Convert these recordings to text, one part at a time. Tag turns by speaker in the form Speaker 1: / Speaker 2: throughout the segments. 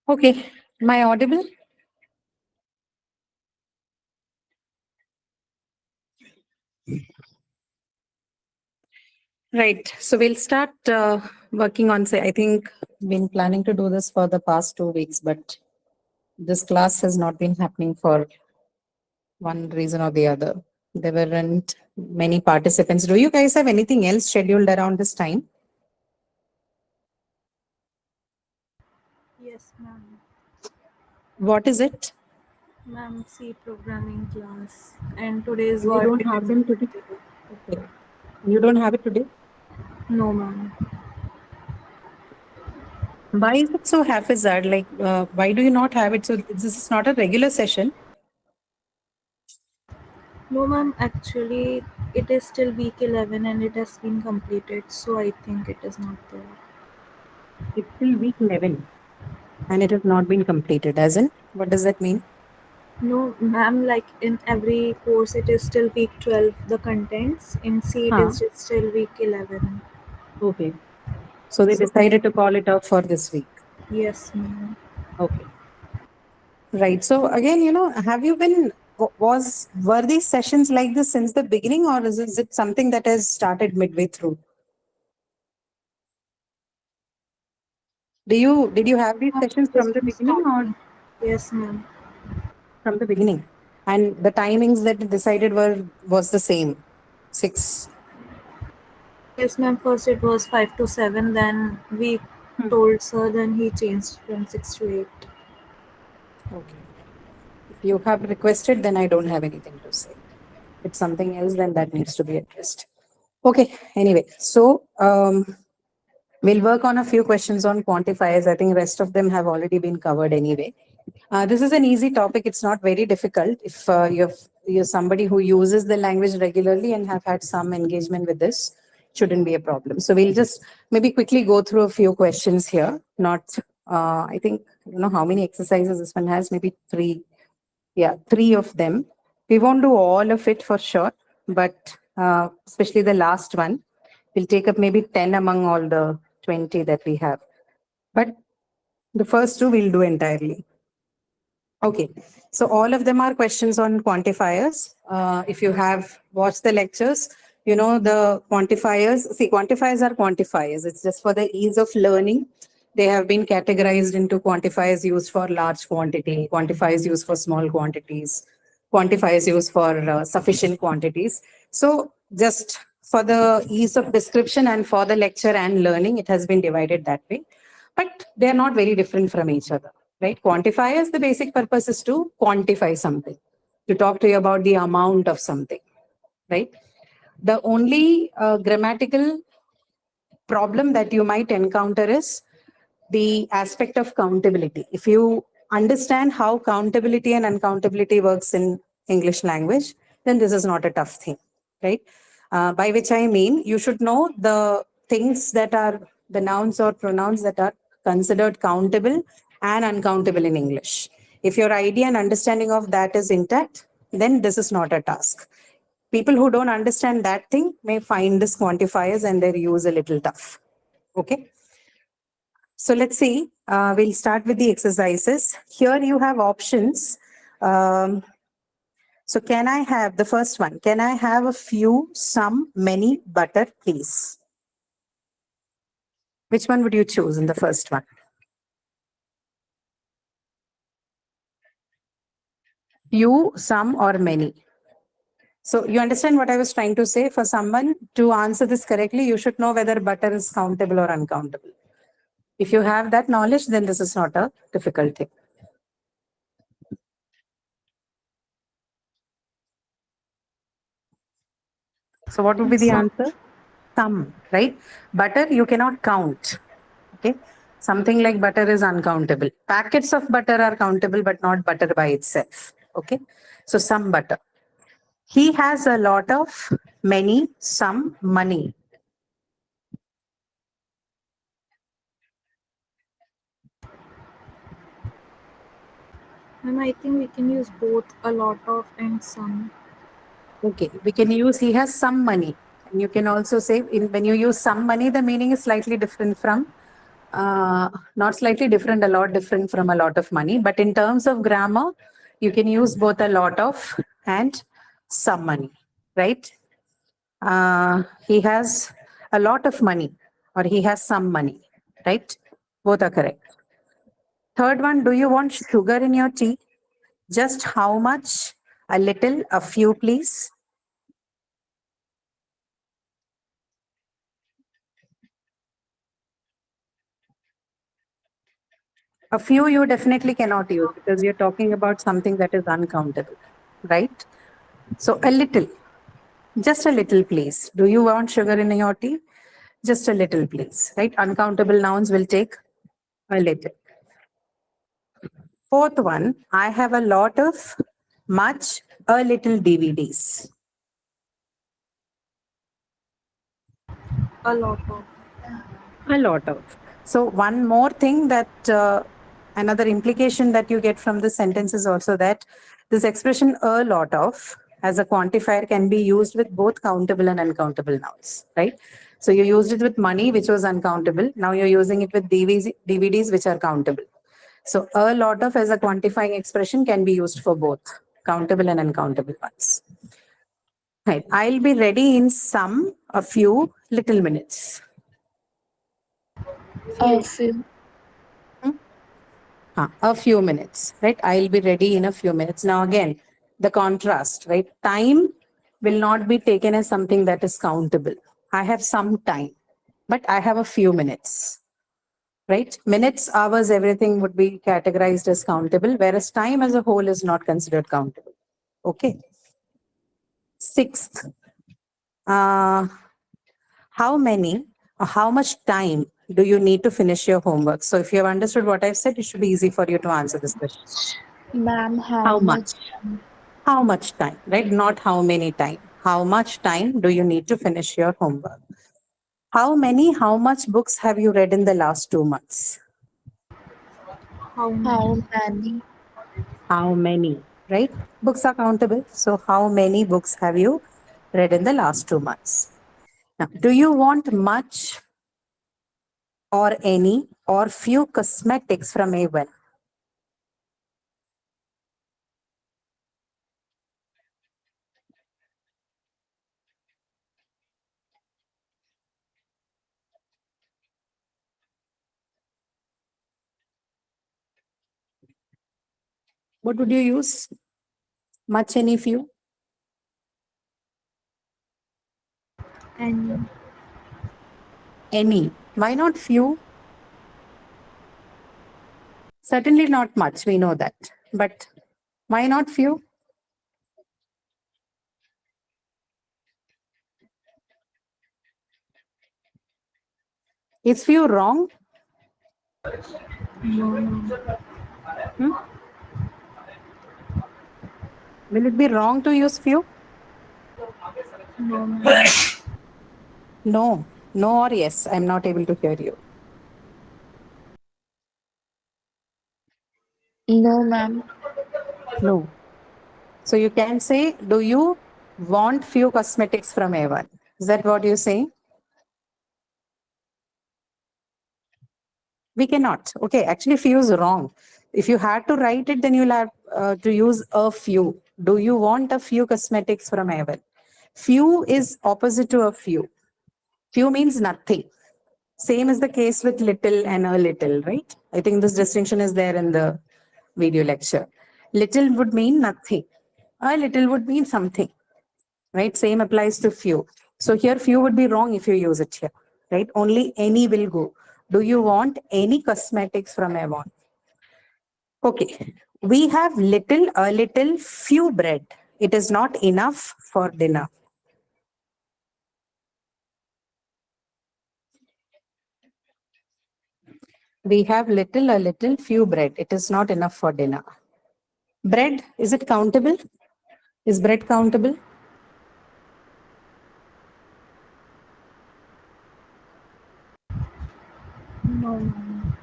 Speaker 1: Okay, am I audible? Right. So we'll start working on, say, I think been planning to do this for the past 2 weeks, but this class has not been happening for one reason or the other. There weren't many participants. Do you guys have anything else scheduled around this time?
Speaker 2: Yes, ma'am.
Speaker 1: What is it?
Speaker 2: Ma'am, C programming class. And today's
Speaker 1: You
Speaker 2: what
Speaker 1: don't
Speaker 2: it
Speaker 1: have
Speaker 2: is.
Speaker 1: them today? Okay. You don't have it today?
Speaker 2: No, ma'am.
Speaker 1: Why is it so haphazard? Like, why do you not have it? So this is not a regular session.
Speaker 2: No, ma'am. Actually, it is still week 11 and it has been completed. So I think it is not there.
Speaker 1: It's still week 11 and it has not been completed, as in, what does that mean?
Speaker 2: No, ma'am. Like in every course, it is still week 12. The contents in C, it
Speaker 1: Huh.
Speaker 2: is just still week 11.
Speaker 1: Okay. So they
Speaker 2: So,
Speaker 1: decided to call it off for this week.
Speaker 2: yes, ma'am.
Speaker 1: Okay. Right. So again, have you been, were these sessions like this since the beginning, or is it something that has started midway through? Did you have these
Speaker 2: Ma'am,
Speaker 1: sessions
Speaker 2: it has
Speaker 1: from the
Speaker 2: been
Speaker 1: beginning or
Speaker 2: starting. Yes, ma'am.
Speaker 1: from the beginning? And the timings that you decided was the same, 6.
Speaker 2: Yes, ma'am. First it was 5 to 7. Then we
Speaker 1: Hmm.
Speaker 2: told sir. Then he changed from 6 to 8.
Speaker 1: Okay. If you have requested, then I don't have anything to say. If it's something else, then that needs to be addressed. Okay. Anyway, so we'll work on a few questions on quantifiers. I think rest of them have already been covered anyway. This is an easy topic. It's not very difficult. If you're somebody who uses the language regularly and have had some engagement with this, shouldn't be a problem. So we'll just maybe quickly go through a few questions here. Not, I think, how many exercises this one has, maybe three. Yeah, three of them. We won't do all of it for sure, but especially the last one. We'll take up maybe 10 among all the 20 that we have. But the first two we'll do entirely. Okay, so all of them are questions on quantifiers. If you have watched the lectures, you know the quantifiers. See, quantifiers are quantifiers. It's just for the ease of learning. They have been categorized into quantifiers used for large quantity, quantifiers used for small quantities, quantifiers used for sufficient quantities. So, just for the ease of description and for the lecture and learning, it has been divided that way. But they are not very different from each other, right? Quantifiers, the basic purpose is to quantify something, to talk to you about the amount of something, right? The only grammatical problem that you might encounter is the aspect of countability. If you understand how countability and uncountability works in English language, then this is not a tough thing, right? By which I mean, you should know the things that are the nouns or pronouns that are considered countable and uncountable in English. If your idea and understanding of that is intact, then this is not a task. People who don't understand that thing may find this quantifiers and their use a little tough. Okay. So let's see. We'll start with the exercises. Here you have options. Um, so can I have the first one? Can I have a few, some, many, butter, please? Which one would you choose in the first one? Few, some, or many? So you understand what I was trying to say? For someone to answer this correctly, you should know whether butter is countable or uncountable. If you have that knowledge, then this is not a difficult thing. So what would be the
Speaker 2: Some.
Speaker 1: answer? Some, right? Butter, you cannot count. Okay. Something like butter is uncountable. Packets of butter are countable, but not butter by itself. Okay. So some butter. He has a lot of many, some money.
Speaker 2: And I think we can use both a lot of and some.
Speaker 1: Okay. We can use he has some money. And you can also say when you use some money, the meaning is slightly different from not slightly different, a lot different from a lot of money. But in terms of grammar, you can use both a lot of and some money, right? He has a lot of money or he has some money, right? Both are correct. Third one, do you want sugar in your tea? Just how much? A little, a few, please. A few you definitely cannot use because you're talking about something that is uncountable, right? So a little, just a little, please. Do you want sugar in your tea? Just a little, please, right? Uncountable nouns will take a little. Fourth one, I have a lot of, much, a little DVDs.
Speaker 2: A lot of.
Speaker 1: A lot of. So one more thing that another implication that you get from this sentence is also that this expression a lot of as a quantifier can be used with both countable and uncountable nouns, right? So you used it with money, which was uncountable. Now you're using it with DVDs, which are countable. So a lot of as a quantifying expression can be used for both countable and uncountable ones. Right. I'll be ready in a few little minutes.
Speaker 3: A few.
Speaker 1: A few minutes, right? I'll be ready in a few minutes. Now, again, the contrast, right? Time will not be taken as something that is countable. I have some time, but I have a few minutes, right? Minutes, hours, everything would be categorized as countable, whereas time as a whole is not considered countable. Okay. Sixth, uh, how many or how much time do you need to finish your homework? So if you have understood what I've said, it should be easy for you to answer this question.
Speaker 3: Ma'am, how
Speaker 1: How
Speaker 3: much?
Speaker 1: much? How much time, right? Not how many time. How much time do you need to finish your homework? How much books have you read in the last 2 months?
Speaker 2: How
Speaker 3: How
Speaker 2: many?
Speaker 3: many?
Speaker 1: How many, right? Books are countable. So how many books have you read in the last 2 months? Now, do you want much or any or few cosmetics from A1? What would you use? Much, any, few?
Speaker 2: Any.
Speaker 1: Any. Why not few? Certainly not much, we know that. But why not few? Is few wrong?
Speaker 2: No, no.
Speaker 1: Hmm? Will it be wrong to use few?
Speaker 2: No, ma'am.
Speaker 1: No, no or yes. I'm not able to hear you.
Speaker 3: No, ma'am.
Speaker 1: No. So you can say, do you want few cosmetics from A1? Is that what you're saying? We cannot. Okay, actually few is wrong. If you had to write it, then you'll have to use a few. Do you want a few cosmetics from A1? Few is opposite to a few. Few means nothing. Same is the case with little and a little, right? I think this distinction is there in the video lecture. Little would mean nothing. A little would mean something, right? Same applies to few. So here few would be wrong if you use it here, right? Only any will go. Do you want any cosmetics from Avon? Okay. We have little, a little, few bread. It is not enough for dinner. We have little, a little, few bread. It is not enough for dinner. Bread, is it countable? Is bread countable?
Speaker 2: No, ma'am.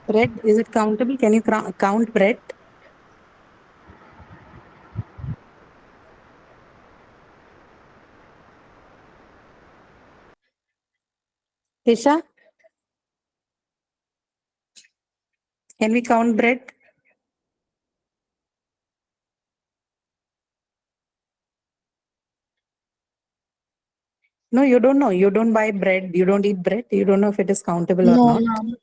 Speaker 1: Bread, is it countable? Can you count bread? Tisha? Can we count bread? No, you don't know. You don't buy bread. You don't eat bread. You don't know if it is countable or
Speaker 3: No,
Speaker 1: not.
Speaker 3: ma'am.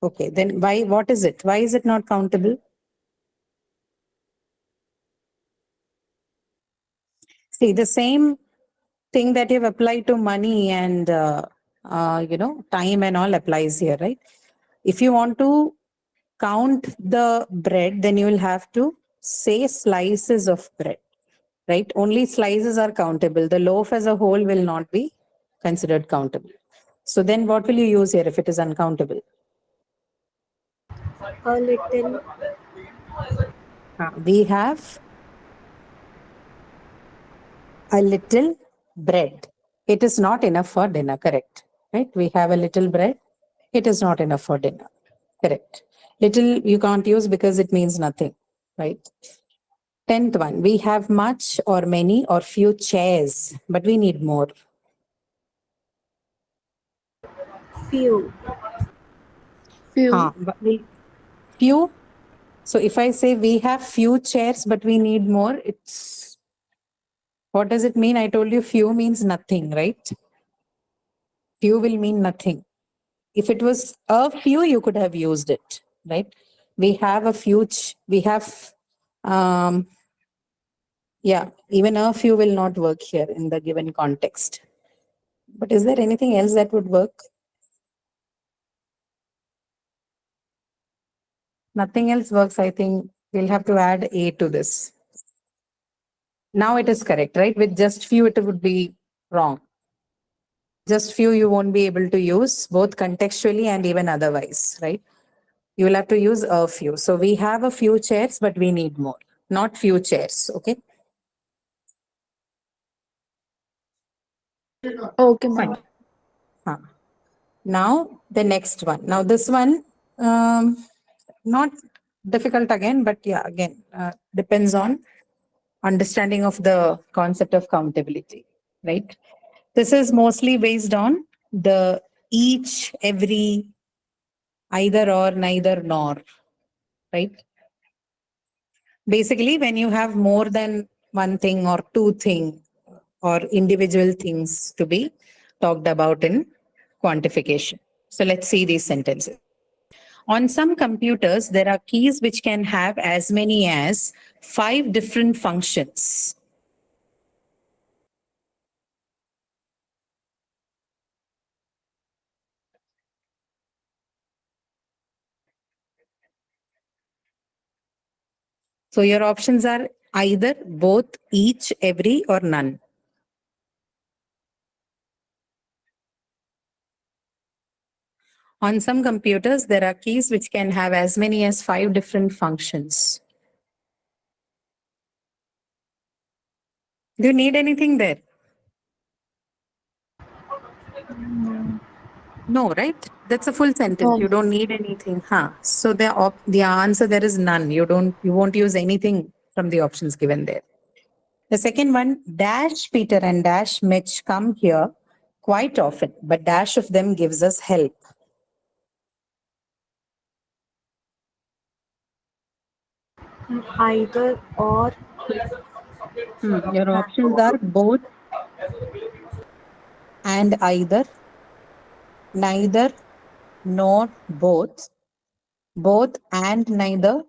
Speaker 1: Okay, then why? What is it? Why is it not countable? See, the same thing that you've applied to money and time and all applies here, right? If you want to count the bread, then you will have to say slices of bread, right? Only slices are countable. The loaf as a whole will not be considered countable. So then what will you use here if it is uncountable?
Speaker 2: A little.
Speaker 1: We have a little bread. It is not enough for dinner, correct? Right? We have a little bread. It is not enough for dinner. Correct. Little you can't use because it means nothing, right? 10th one, we have much or many or few chairs, but we need more.
Speaker 2: Few.
Speaker 3: Few.
Speaker 1: Few. So if I say we have few chairs, but we need more, it's, what does it mean? I told you few means nothing, right? Few will mean nothing. If it was a few, you could have used it, right? We have a few, we have, even a few will not work here in the given context. But is there anything else that would work? Nothing else works. I think we'll have to add a to this. Now it is correct, right? With just few, it would be wrong. Just few you won't be able to use both contextually and even otherwise, right? You will have to use a few. So we have a few chairs, but we need more, not few chairs, okay?
Speaker 3: Okay, ma'am.
Speaker 1: Now the next one. Now this one, not difficult again, but yeah, again, depends on understanding of the concept of countability, right? This is mostly based on the each, every, either or, neither nor, right? Basically, when you have more than one thing or two thing or individual things to be talked about in quantification. So let's see these sentences. On some computers, there are keys which can have as many as 5 different functions. So your options are either, both, each, every, or none. On some computers, there are keys which can have as many as 5 different functions. Do you need anything there? No, right? That's a full sentence.
Speaker 3: No.
Speaker 1: You don't need anything. So the answer there is none. You won't use anything from the options given there. The second one, dash Peter and dash Mitch come here quite often, but dash of them gives us help.
Speaker 2: Either or.
Speaker 1: Your options are both and either, neither, nor both, both and neither,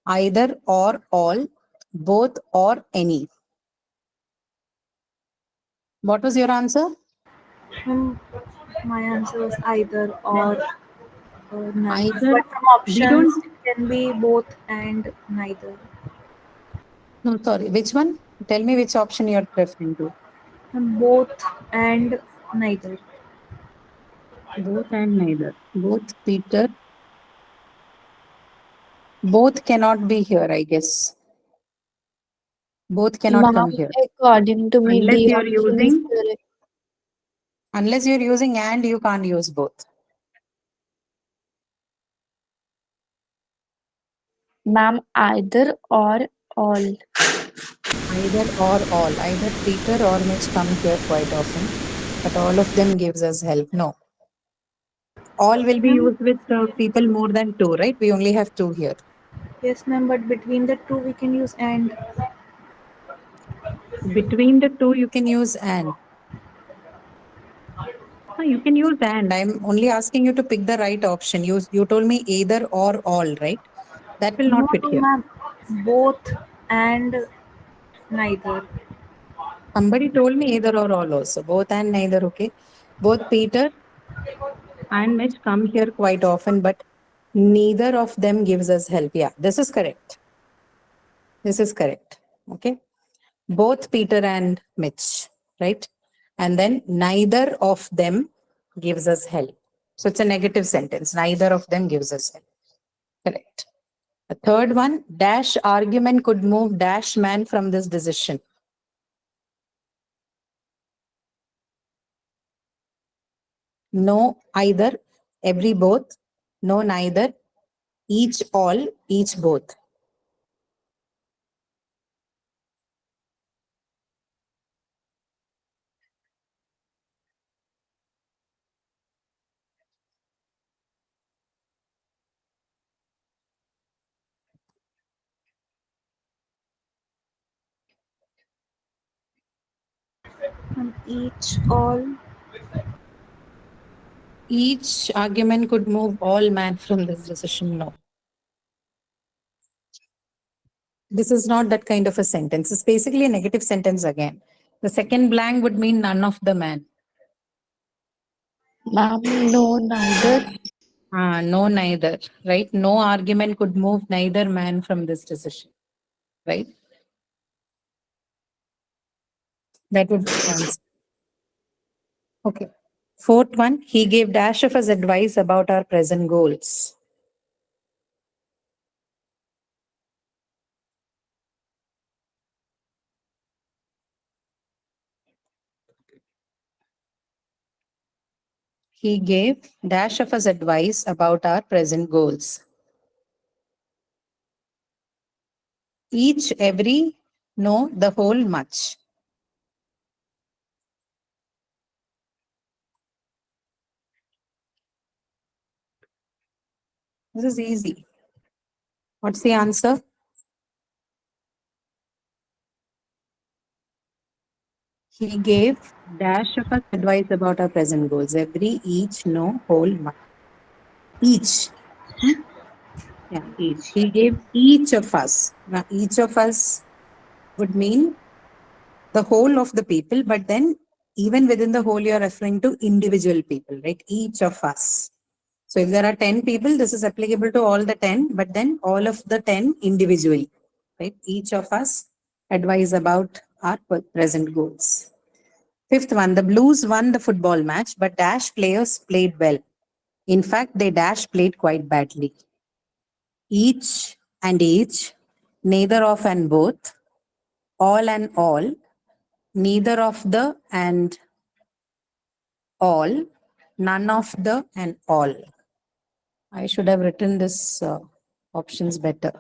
Speaker 1: either or all, both or any. What was your answer?
Speaker 2: My answer was either or none.
Speaker 1: Either.
Speaker 2: But from options, it can be both and neither.
Speaker 1: No, sorry. Which one? Tell me which option you're referring to.
Speaker 2: Both and neither.
Speaker 1: Both and neither. Both Peter. Both cannot be here, I guess. Both cannot
Speaker 3: Ma'am,
Speaker 1: come here.
Speaker 3: according to me,
Speaker 1: Unless
Speaker 3: the
Speaker 1: you're
Speaker 3: option is
Speaker 1: using,
Speaker 3: correct.
Speaker 1: unless you're using and, you can't use both.
Speaker 3: Ma'am, either or all.
Speaker 1: Either or all. Either Peter or Mitch come here quite often, but all of them gives us help. No. All will be
Speaker 2: Ma'am,
Speaker 1: used with people more than two, right? We only have two here.
Speaker 2: yes, ma'am, but between the two we can use and.
Speaker 1: Between the two, you can use and. No, you can use and. I'm only asking you to pick the right option. You told me either or all, right? That will not
Speaker 2: No,
Speaker 1: fit
Speaker 2: no,
Speaker 1: here.
Speaker 2: ma'am. Both and neither.
Speaker 1: Somebody told me either or all also. Both and neither, okay? Both Peter and Mitch come here quite often, but neither of them gives us help. Yeah, this is correct. This is correct. Okay. Both Peter and Mitch, right? And then neither of them gives us help. So it's a negative sentence. Neither of them gives us help. Correct. The third one, dash argument could move dash man from this decision. No, either, every both, no, neither, each all, each both.
Speaker 2: And each, all.
Speaker 1: Each argument could move all man from this decision. No. This is not that kind of a sentence. It's basically a negative sentence again. The second blank would mean none of the man.
Speaker 3: Ma'am, no, neither.
Speaker 1: No, neither, right? No argument could move neither man from this decision, right? That would be the answer. Okay. Fourth one, he gave dash of his advice about our present goals. He gave dash of his advice about our present goals. Each, every, no, the whole, much. This is easy. What's the answer? He gave dash of us advice about our present goals. Every, each, no, whole, much. Each. Hmm? Yeah, each. He gave each of us. Now, each of us would mean the whole of the people, but then even within the whole, you're referring to individual people, right? Each of us. So if there are 10 people, this is applicable to all the 10, but then all of the 10 individually, right? Each of us advise about our present goals. Fifth one, the Blues won the football match, but Dash players played well. In fact, they Dash played quite badly. Each and each, neither of and both, all and all, neither of the and all, none of the and all. I should have written this options better.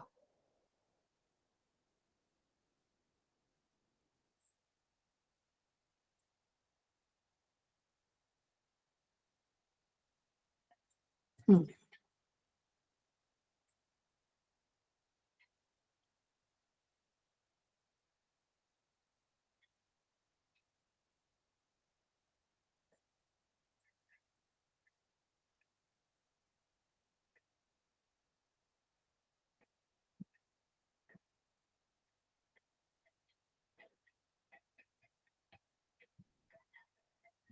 Speaker 1: Hmm.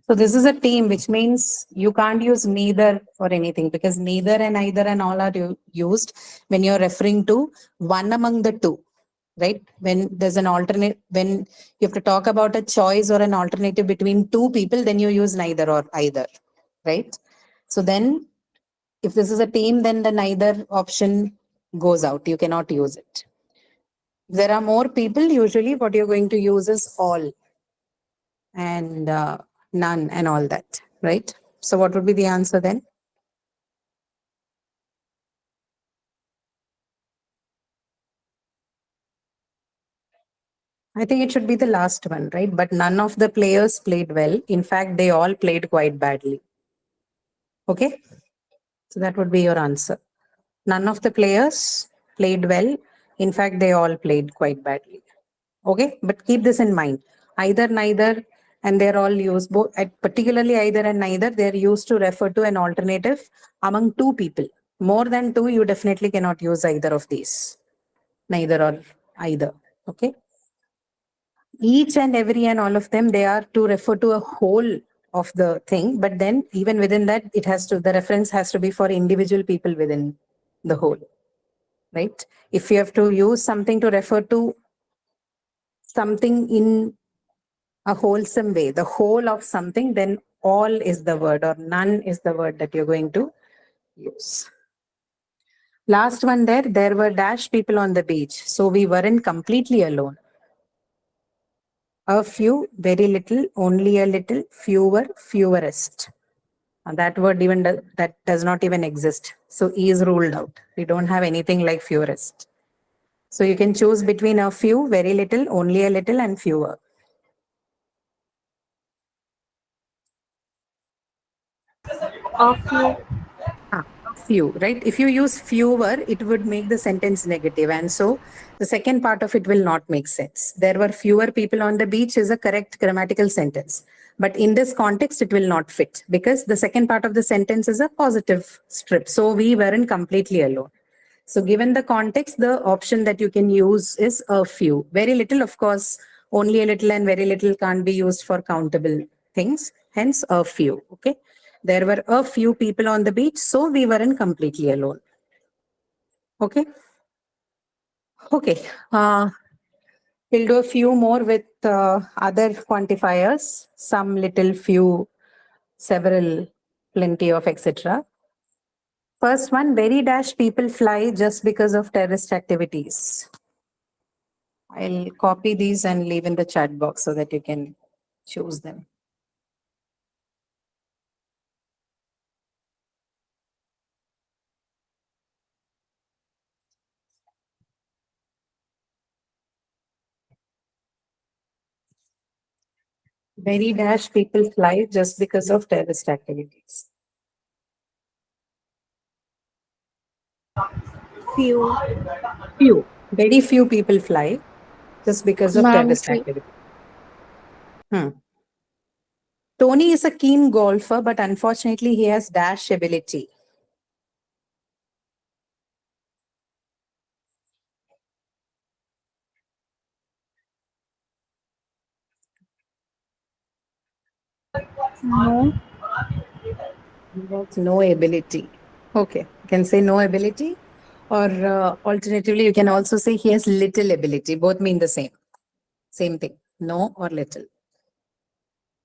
Speaker 1: So this is a team, which means you can't use neither for anything, because neither and either and all are used when you're referring to one among the two, right? When there's an alternate, when you have to talk about a choice or an alternative between two people, then you use neither or either, right? So then if this is a team, then the neither option goes out. You cannot use it. If there are more people, usually what you're going to use is all and none and all that, right? So what would be the answer then? I think it should be the last one, right? But none of the players played well. In fact, they all played quite badly. Okay. So that would be your answer. None of the players played well. In fact, they all played quite badly. Okay, but keep this in mind. Either, neither, and they're all used, both, particularly either and neither, they're used to refer to an alternative among two people. More than two, you definitely cannot use either of these. Neither or either. Okay. Each and every and all of them, they are to refer to a whole of the thing, but then even within that, it has to, the reference has to be for individual people within the whole. Right? If you have to use something to refer to something in a wholesome way, the whole of something, then all is the word or none is the word that you're going to use. Last one there were dash people on the beach. So we weren't completely alone. A few, very little, only a little, fewer, fewerest. And that word even that does not even exist. So E is ruled out. We don't have anything like fewest. So you can choose between a few, very little, only a little, and fewer.
Speaker 2: A few.
Speaker 1: Few, right? If you use fewer, it would make the sentence negative, and so the second part of it will not make sense. There were fewer people on the beach is a correct grammatical sentence, but in this context, it will not fit because the second part of the sentence is a positive strip. So we weren't completely alone. So given the context, the option that you can use is a few. Very little, of course, only a little and very little can't be used for countable things. Hence, a few. Okay. There were a few people on the beach, so we weren't completely alone. Okay. Okay. We'll do a few more with other quantifiers, some, little, few, several, plenty of, etc. First one, very dash people fly just because of terrorist activities. I'll copy these and leave in the chat box so that you can choose them. Very dash people fly just because of terrorist activities.
Speaker 2: Few.
Speaker 1: Few. Very few people fly just because of
Speaker 3: Ma'am,
Speaker 1: terrorist activity. Tony is a keen golfer, but unfortunately he has dash ability.
Speaker 2: No.
Speaker 1: No ability. Okay, you can say no ability, or alternatively, you can also say he has little ability. Both mean the same. Same thing. No or little.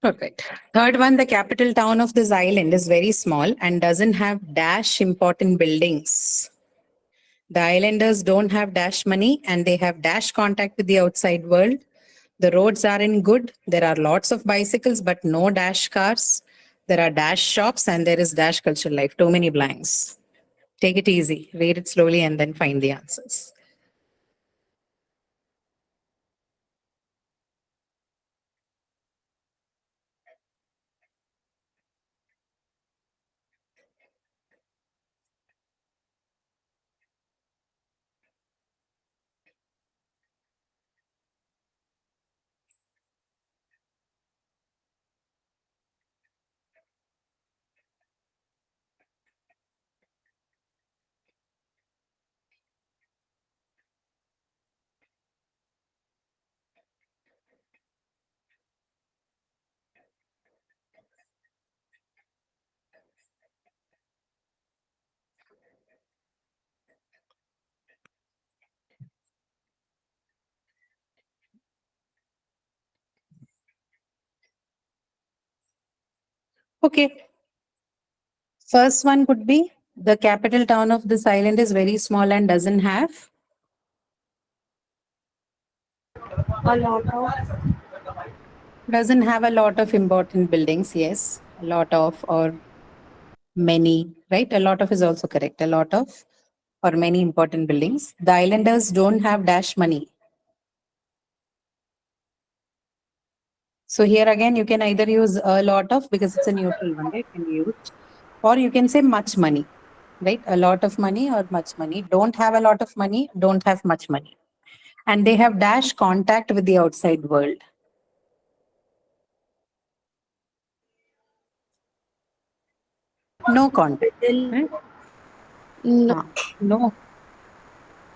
Speaker 1: Perfect. Third one, the capital town of this island is very small and doesn't have dash important buildings. The islanders don't have dash money and they have dash contact with the outside world. The roads aren't good. There are lots of bicycles, but no dash cars. There are dash shops and there is dash culture life. Too many blanks. Take it easy, read it slowly, and then find the answers. Okay. First one could be the capital town of this island is very small and doesn't have.
Speaker 2: A lot of.
Speaker 1: Doesn't have a lot of important buildings. Yes. A lot of or many, right? A lot of is also correct. A lot of or many important buildings. The islanders don't have dash money. So here again, you can either use a lot of because it's a neutral one, right? Can be used, or you can say much money. right? A lot of money or much money. Don't have a lot of money, don't have much money. And they have dash contact with the outside world. No contact.
Speaker 2: Little.
Speaker 1: Right?
Speaker 3: No.
Speaker 1: No.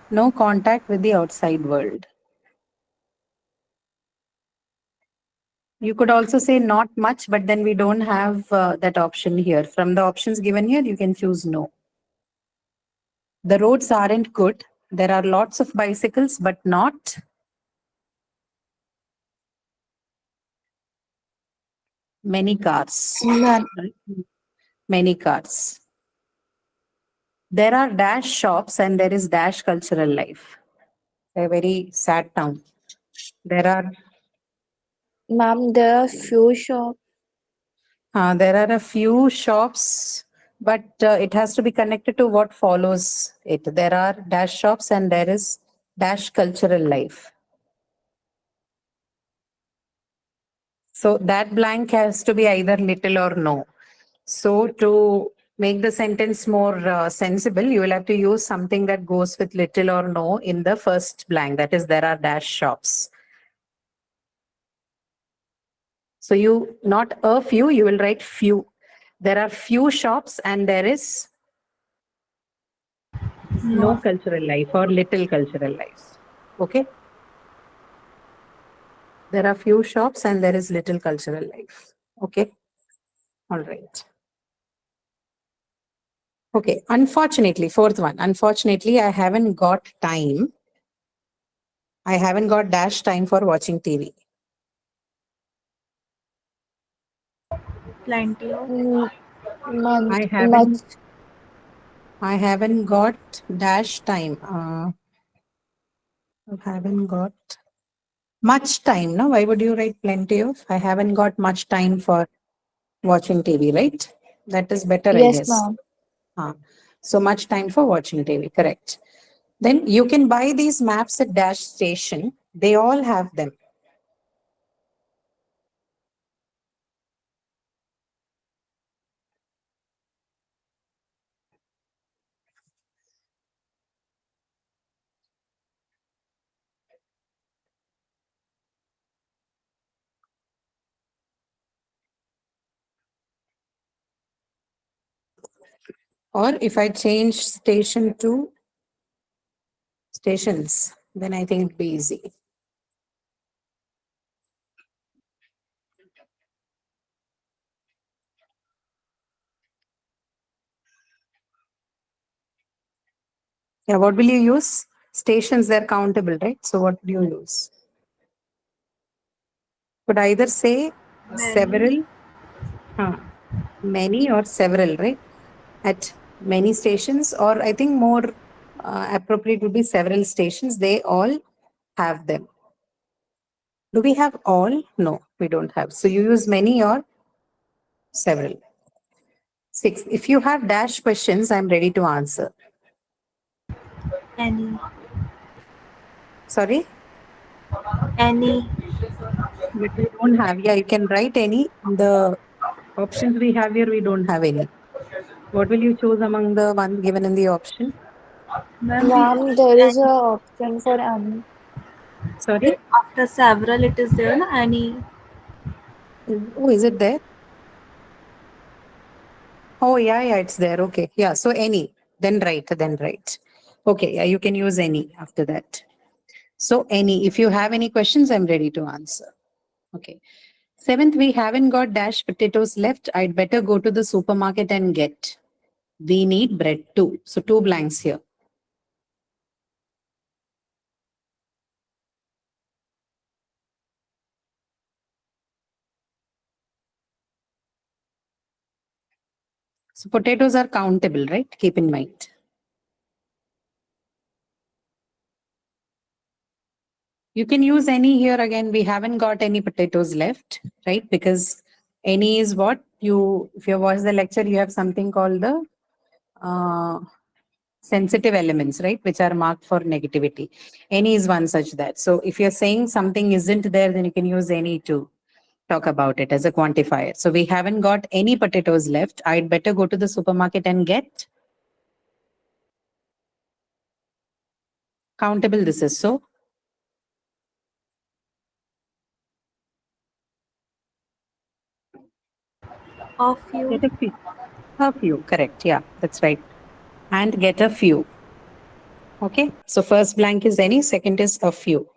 Speaker 1: No contact with the outside world. You could also say not much, but then we don't have that option here. From the options given here, you can choose no. The roads aren't good. There are lots of bicycles, but not many cars.
Speaker 3: None.
Speaker 1: Right? Many cars. There are dash shops and there is dash cultural life. A very sad town.
Speaker 3: Ma'am, there are few shops.
Speaker 1: There are a few shops, but it has to be connected to what follows it. There are dash shops and there is dash cultural life. So that blank has to be either little or no. So to make the sentence more sensible, you will have to use something that goes with little or no in the first blank. That is, there are dash shops. So you, not a few, you will write few. There are few shops and there is no cultural life or little cultural life. Okay. There are few shops and there is little cultural life. Okay. All right. Okay. Unfortunately, fourth one. Unfortunately, I haven't got time. I haven't got dash time for watching TV.
Speaker 2: Plenty of.
Speaker 3: Month.
Speaker 1: I
Speaker 3: Much.
Speaker 1: haven't got dash time. I haven't got much time. No, why would you write plenty of? I haven't got much time for watching TV, right? That is better, I
Speaker 3: Yes,
Speaker 1: guess.
Speaker 3: ma'am.
Speaker 1: So much time for watching TV, correct. Then you can buy these maps at Dash Station. They all have them. Or if I change station to stations, then I think it'd be easy. Yeah, what will you use? Stations, they're countable, right? So what do you use? Could either say several, many or several, right? At many stations, or I think more appropriate would be several stations. They all have them. Do we have all? No, we don't have. So you use many or several. 6. If you have dash questions, I'm ready to answer.
Speaker 2: Any.
Speaker 1: Sorry?
Speaker 2: Any.
Speaker 1: But we don't have. Yeah, you can write any. The options we have here, we don't have any. What will you choose among the one given in the option?
Speaker 2: Ma'am, we
Speaker 3: Ma'am,
Speaker 2: have
Speaker 3: there is a
Speaker 2: any.
Speaker 3: option for any.
Speaker 1: Sorry?
Speaker 2: After several, it is there, na? Any.
Speaker 1: Oh, is it there? Oh, yeah, it's there. Okay. Yeah, so any. Then write. Okay, yeah, you can use any after that. So any. If you have any questions, I'm ready to answer. Okay. 7th, we haven't got dash potatoes left. I'd better go to the supermarket and get. We need bread too. So 2 blanks here. So potatoes are countable, right? Keep in mind. You can use any here again. We haven't got any potatoes left, right? Because any is what you, if you watch the lecture, you have something called the sensitive elements, right? Which are marked for negativity. Any is one such that. So if you're saying something isn't there, then you can use any to talk about it as a quantifier. So we haven't got any potatoes left. I'd better go to the supermarket and get Countable this is. So
Speaker 2: A few.
Speaker 1: get a few. A few, correct. Yeah, that's right. And get a few. Okay. So first blank is any, second is a few.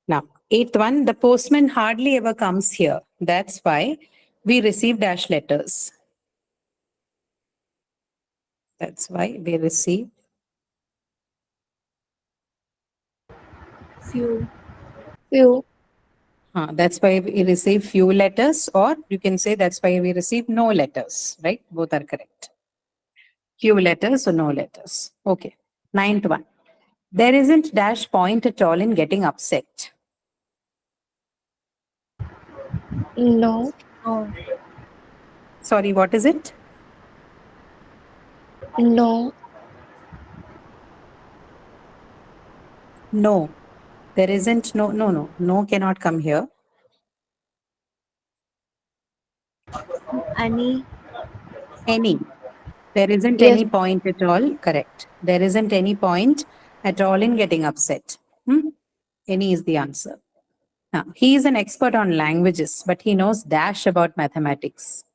Speaker 1: Now, eighth one, the postman hardly ever comes here. That's why we receive dash letters. That's why we receive.
Speaker 2: Few.
Speaker 3: Few.
Speaker 1: That's why we receive few letters, or you can say that's why we receive no letters, right? Both are correct. Few letters or no letters. Okay. Ninth one. There isn't dash point at all in getting upset.
Speaker 3: No.
Speaker 2: No.
Speaker 1: Sorry, what is it?
Speaker 3: No.
Speaker 1: No. There isn't no cannot come here.
Speaker 2: Any.
Speaker 1: Any. There isn't
Speaker 3: Yes.
Speaker 1: any point at all. Correct. There isn't any point at all in getting upset. Any is the answer. Now, he is an expert on languages, but he knows dash about mathematics.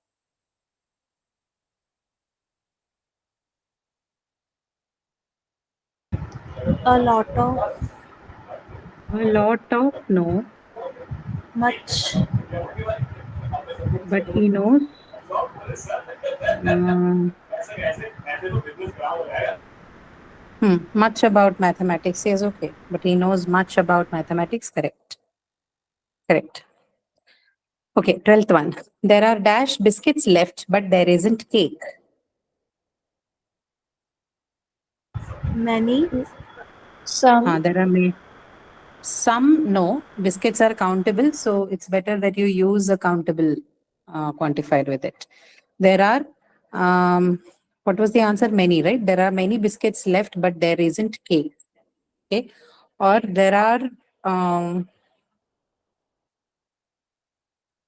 Speaker 2: A lot of.
Speaker 1: A lot of no,
Speaker 2: Much.
Speaker 1: but he knows. Much about mathematics. Yes, okay. But he knows much about mathematics. Correct. Correct. Okay, 12th one. There are dash biscuits left, but there isn't cake.
Speaker 2: Many.
Speaker 3: Some.
Speaker 1: There are some, no. Biscuits are countable, so it's better that you use a countable quantifier with it. There are, what was the answer? Many, right? There are many biscuits left, but there isn't cake. Okay. Or there are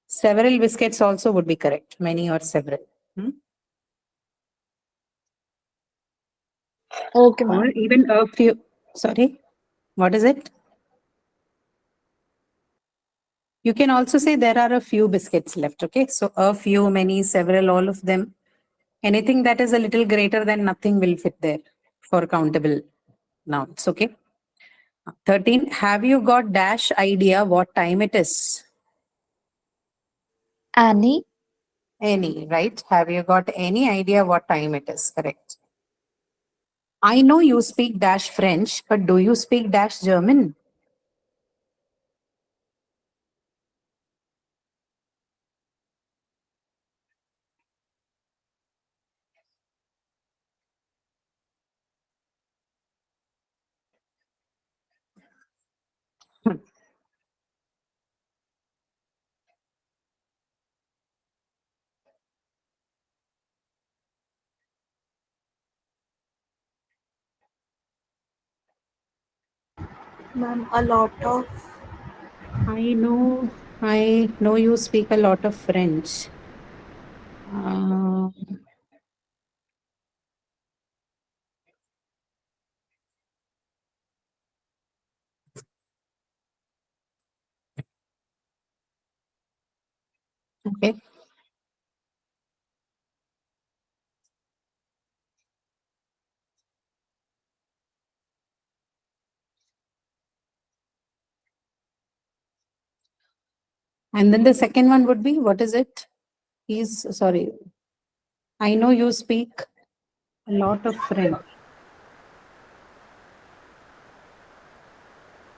Speaker 1: several biscuits also would be correct. Many or several.
Speaker 3: Okay,
Speaker 1: Or
Speaker 3: ma'am.
Speaker 1: even a few. Sorry, what is it? You can also say there are a few biscuits left. Okay. So a few, many, several, all of them. Anything that is a little greater than nothing will fit there for countable nouns. Okay. 13. Have you got dash idea what time it is?
Speaker 3: Any.
Speaker 1: Any, right? Have you got any idea what time it is? Correct. I know you speak dash French, but do you speak dash German?
Speaker 2: Ma'am, a lot of.
Speaker 1: I know you speak a lot of French. Okay. And then the second one would be, what is it? Sorry. I know you speak a lot of French.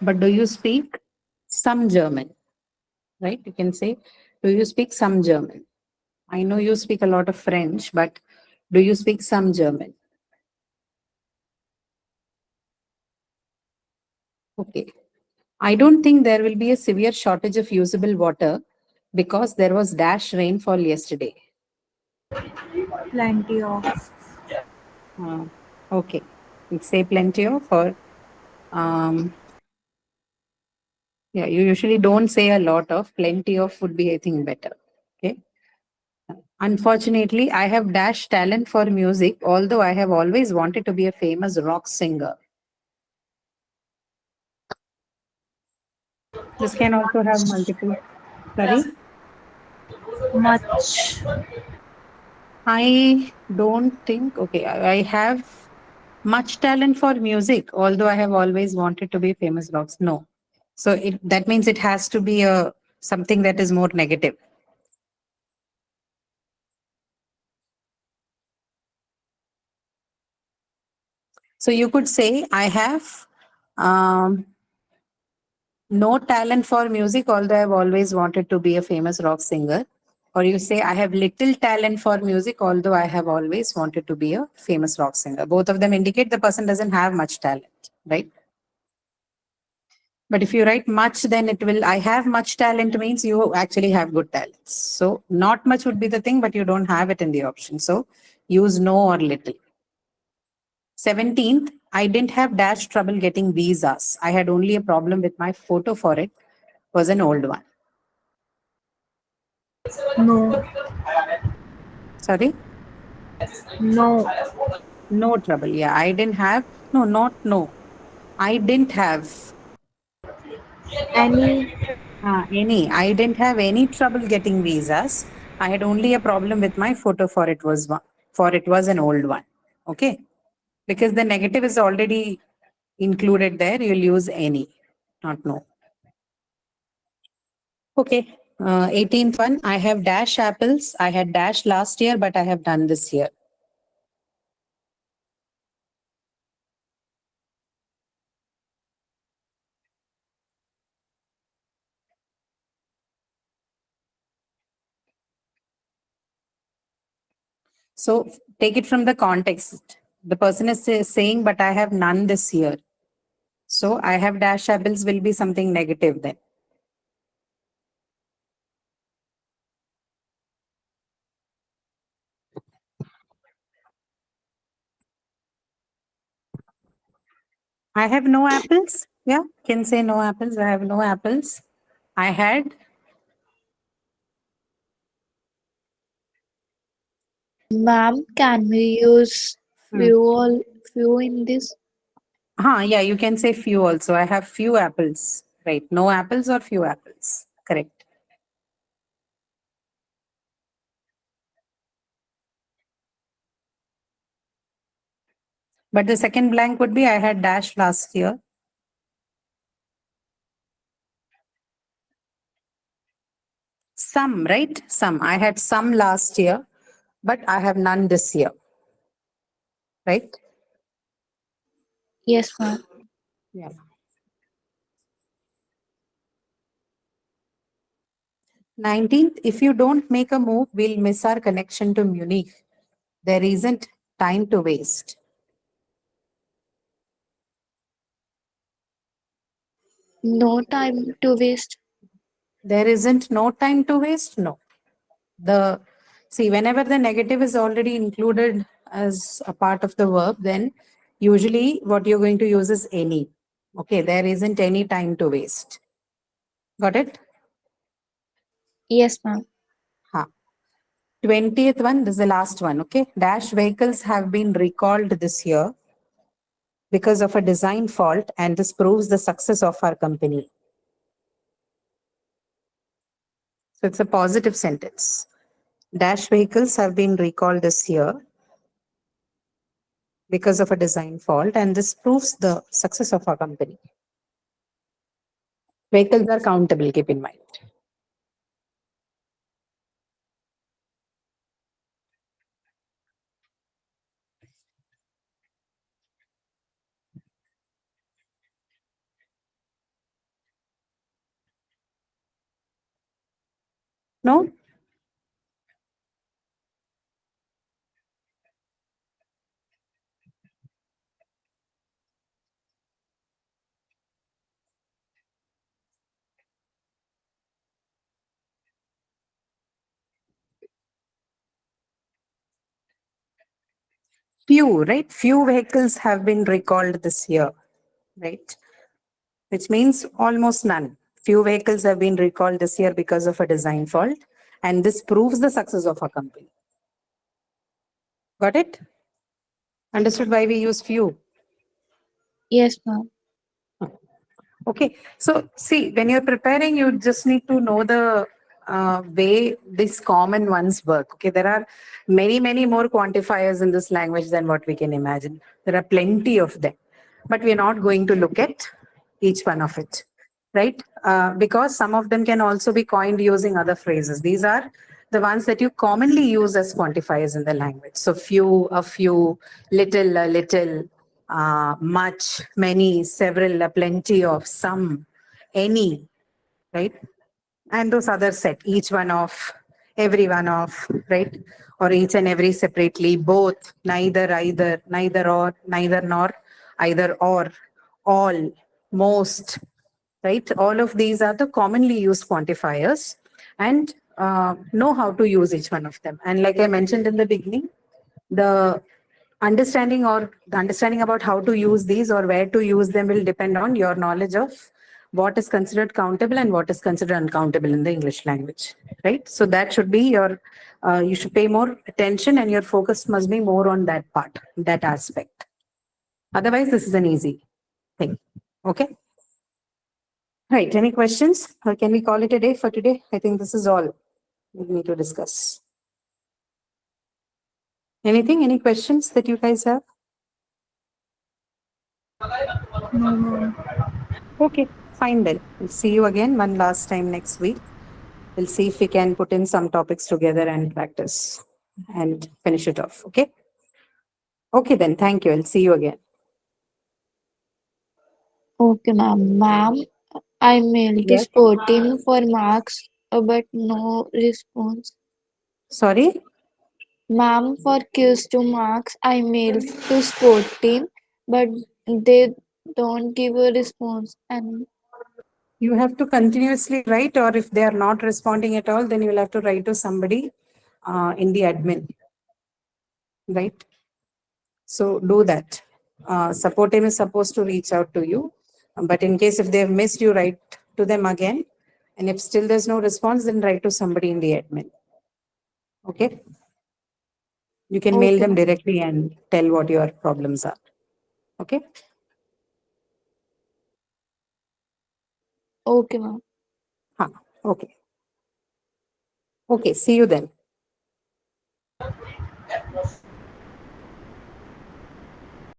Speaker 1: But do you speak some German? Right? You can say, do you speak some German? I know you speak a lot of French, but do you speak some German? Okay. I don't think there will be a severe shortage of usable water because there was dash rainfall yesterday.
Speaker 2: Plenty of.
Speaker 1: Okay. Let's say plenty of, or yeah, you usually don't say a lot of. Plenty of would be, I think, better. Okay. Unfortunately, I have dash talent for music, although I have always wanted to be a famous rock singer. This can also have multiple. Sorry?
Speaker 2: Much.
Speaker 1: I don't think, okay, I have much talent for music, although I have always wanted to be famous rocks. No. So that means it has to be something that is more negative. So you could say, I have no talent for music, although I've always wanted to be a famous rock singer. Or you say, I have little talent for music, although I have always wanted to be a famous rock singer. Both of them indicate the person doesn't have much talent, right? But if you write much, then it will, I have much talent means you actually have good talents. So not much would be the thing, but you don't have it in the option. So use no or little. 17th, I didn't have dash trouble getting visas. I had only a problem with my photo for it was an old one.
Speaker 2: No.
Speaker 1: Sorry?
Speaker 2: No.
Speaker 1: No trouble. Yeah, I didn't have, no, not no. I didn't have
Speaker 2: Any.
Speaker 1: any. I didn't have any trouble getting visas. I had only a problem with my photo for it was one, for it was an old one. Okay. Because the negative is already included there, you'll use any, not no. Okay. 18th one, I have dash apples. I had dash last year, but I have done this year. So take it from the context. The person is saying, but I have none this year. So I have dash apples will be something negative then. I have no apples. Yeah, can say no apples. I have no apples. I had.
Speaker 3: Ma'am, can we use
Speaker 1: Hmm.
Speaker 3: few in this?
Speaker 1: Yeah, you can say few also. I have few apples. Right. No apples or few apples. Correct. But the second blank would be I had dash last year. Some, right? Some. I had some last year, but I have none this year. Right?
Speaker 3: Yes, ma'am.
Speaker 1: Yeah. 19th, if you don't make a move, we'll miss our connection to Munich. There isn't time to waste.
Speaker 3: No time to waste.
Speaker 1: There isn't no time to waste? No. The see, whenever the negative is already included as a part of the verb, then usually what you're going to use is any. Okay, there isn't any time to waste. Got it?
Speaker 3: Yes, ma'am.
Speaker 1: 20th one, this is the last one. Okay, dash vehicles have been recalled this year because of a design fault, and this proves the success of our company. So it's a positive sentence. Dash vehicles have been recalled this year because of a design fault, and this proves the success of our company. Vehicles are countable, keep in mind. No? Few, right? Few vehicles have been recalled this year, right? Which means almost none. Few vehicles have been recalled this year because of a design fault, and this proves the success of our company. Got it? Understood why we use few?
Speaker 3: Yes, ma'am.
Speaker 1: Okay, so see, when you're preparing, you just need to know the way these common ones work. Okay, there are many, many more quantifiers in this language than what we can imagine. There are plenty of them, but we're not going to look at each one of it, right? Because some of them can also be coined using other phrases. These are the ones that you commonly use as quantifiers in the language. So few, a few, little, a little, much, many, several, a plenty of, some, any, right? And those other set, each one of, every one of, right? Or each and every separately, both, neither, either, neither or, neither nor, either or, all, most, right? All of these are the commonly used quantifiers and know how to use each one of them. And like I mentioned in the beginning, the understanding about how to use these or where to use them will depend on your knowledge of what is considered countable and what is considered uncountable in the English language, right? So that should be your, you should pay more attention and your focus must be more on that part, that aspect. Otherwise, this is an easy thing. Okay. Right. Any questions? Or can we call it a day for today? I think this is all we need to discuss. Anything? Any questions that you guys have?
Speaker 2: No, ma'am.
Speaker 1: Okay, fine then. We'll see you again one last time next week. We'll see if we can put in some topics together and practice and finish it off. Okay. Okay, then. Thank you. I'll see you again.
Speaker 3: Okay, ma'am. Ma'am, I mailed the
Speaker 1: Yes.
Speaker 3: sport team for marks, but no response.
Speaker 1: Sorry.
Speaker 3: Ma'am, for quiz 2 marks, I mailed to sport team, but they don't give a response. And
Speaker 1: You have to continuously write, or if they are not responding at all, then you will have to write to somebody in the admin. Right. So do that. Support team is supposed to reach out to you. But in case if they have missed, you write to them again. And if still there's no response, then write to somebody in the admin. Okay. You can mail
Speaker 3: okay,
Speaker 1: them
Speaker 3: ma'am.
Speaker 1: directly and tell what your problems are. Okay.
Speaker 3: Okay, ma'am.
Speaker 1: Okay. Okay. See you then.